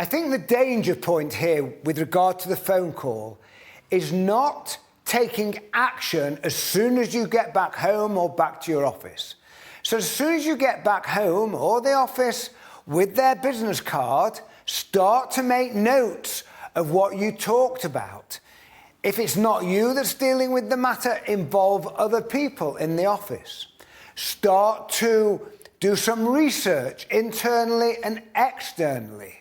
I think the danger point here with regard to the phone call is not taking action as soon as you get back home or back to your office. So as soon as you get back home or the office with their business card, start to make notes of what you talked about. If it's not you that's dealing with the matter, involve other people in the office. Start to do some research internally and externally.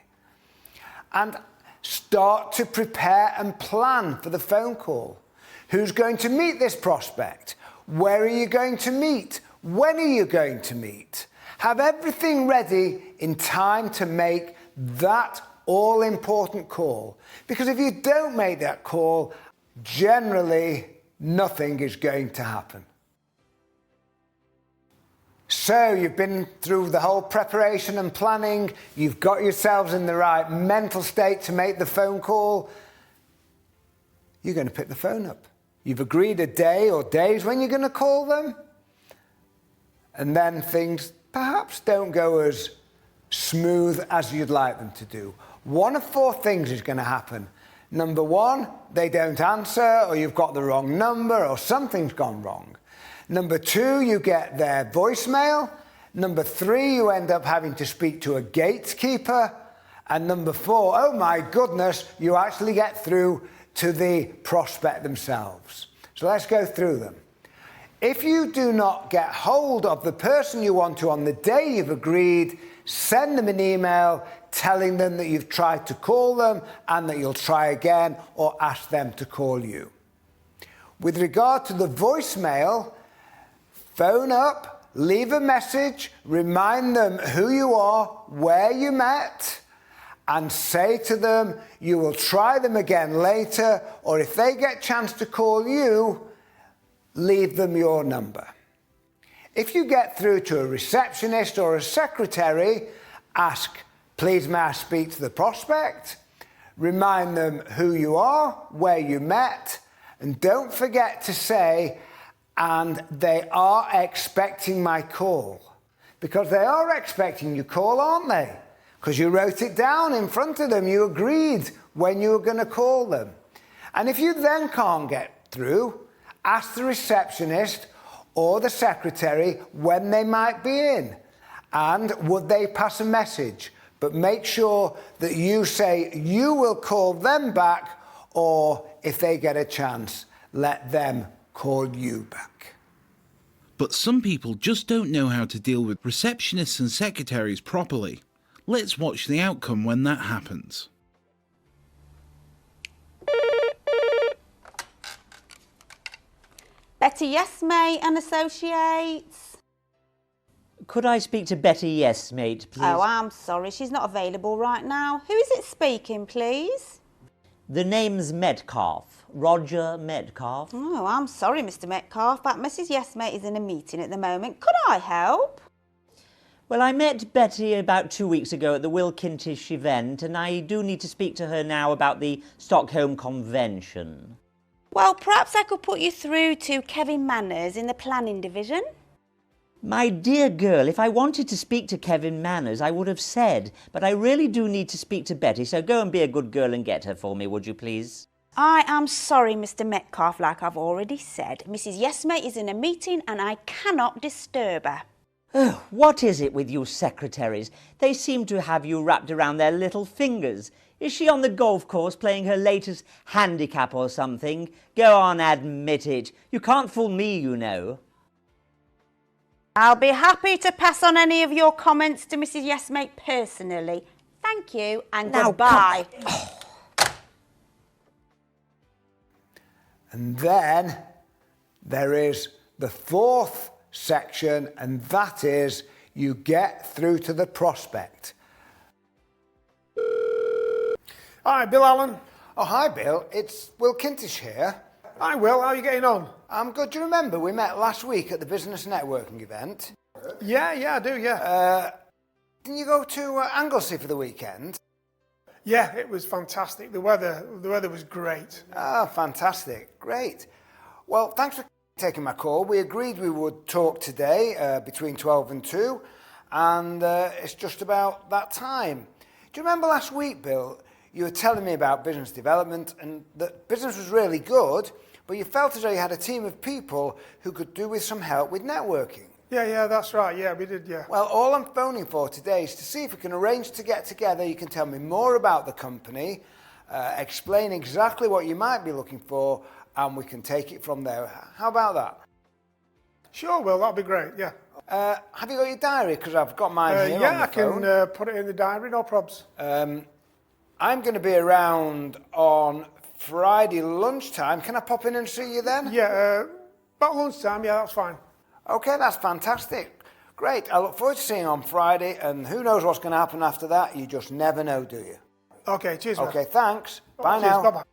And start to prepare and plan for the phone call. Who's going to meet this prospect? Where are you going to meet? When are you going to meet? Have everything ready in time to make that all-important call. Because if you don't make that call, generally nothing is going to happen. So you've been through the whole preparation and planning, you've got yourselves in the right mental state to make the phone call. You're going to pick the phone up. You've agreed a day or days when you're going to call them. And then things perhaps don't go as smooth as you'd like them to do. One of four things is going to happen. Number one, they don't answer, or you've got the wrong number, or something's gone wrong. Number two, you get their voicemail. Number three, you end up having to speak to a gatekeeper. And number four, oh my goodness, you actually get through to the prospect themselves. So let's go through them. If you do not get hold of the person you want to on the day you've agreed, send them an email telling them that you've tried to call them and that you'll try again, or ask them to call you. With regard to the voicemail, phone up, leave a message, remind them who you are, where you met, and say to them you will try them again later, or if they get a chance to call you, leave them your number. If you get through to a receptionist or a secretary, ask, please may I speak to the prospect? Remind them who you are, where you met, and don't forget to say, and they are expecting my call. Because they are expecting your call, aren't they? Because you wrote it down in front of them. You agreed when you were going to call them. And if you then can't get through, ask the receptionist or the secretary when they might be in. And would they pass a message? But make sure that you say you will call them back, or if they get a chance, let them call you back. But some people just don't know how to deal with receptionists and secretaries properly. Let's watch the outcome when that happens. Betty Yesmate and Associates. Could I speak to Betty Yesmate, please? Oh, I'm sorry, she's not available right now. Who is it speaking, please? The name's Metcalf, Roger Metcalf. Oh, I'm sorry, Mr. Metcalf, but Mrs. Yesmate is in a meeting at the moment. Could I help? Well, I met Betty about 2 weeks ago at the Wilkintish event, and I do need to speak to her now about the Stockholm Convention. Well, perhaps I could put you through to Kevin Manners in the planning division. My dear girl, if I wanted to speak to Kevin Manners, I would have said, but I really do need to speak to Betty, so go and be a good girl and get her for me, would you please? I am sorry, Mr. Metcalf, like I've already said. Mrs. Yesmate is in a meeting and I cannot disturb her. Oh, what is it with you secretaries? They seem to have you wrapped around their little fingers. Is she on the golf course playing her latest handicap or something? Go on, admit it. You can't fool me, you know. I'll be happy to pass on any of your comments to Mrs. Yesmate personally. Thank you and goodbye. And then there is the fourth section, and that is you get through to the prospect. Hi, Bill Allen. Oh, hi, Bill. It's Will Kintish here. Hi, Will. How are you getting on? I'm good. Do you remember we met last week at the business networking event? Yeah, I do, yeah. Didn't you go to Anglesey for the weekend? Yeah, it was fantastic. The weather was great. Ah, fantastic. Great. Well, thanks for taking my call. We agreed we would talk today between 12 and 2, and it's just about that time. Do you remember last week, Bill, you were telling me about business development and that business was really good, but you felt as though you had a team of people who could do with some help with networking? Yeah, that's right. Yeah, we did, yeah. Well, all I'm phoning for today is to see if we can arrange to get together. You can tell me more about the company, explain exactly what you might be looking for, and we can take it from there. How about that? Sure, Will, that'd be great, yeah. Have you got your diary? Because I've got mine here Yeah, on the I phone. can put it in the diary, no probs. I'm going to be around on Friday lunchtime. Can I pop in and see you then? Yeah, about lunchtime, yeah, that's fine. Okay, that's fantastic. Great. I look forward to seeing you on Friday, and who knows what's going to happen after that? You just never know, do you? Okay, cheers, mate. Okay, thanks. Bye Cheers, now. bye-bye.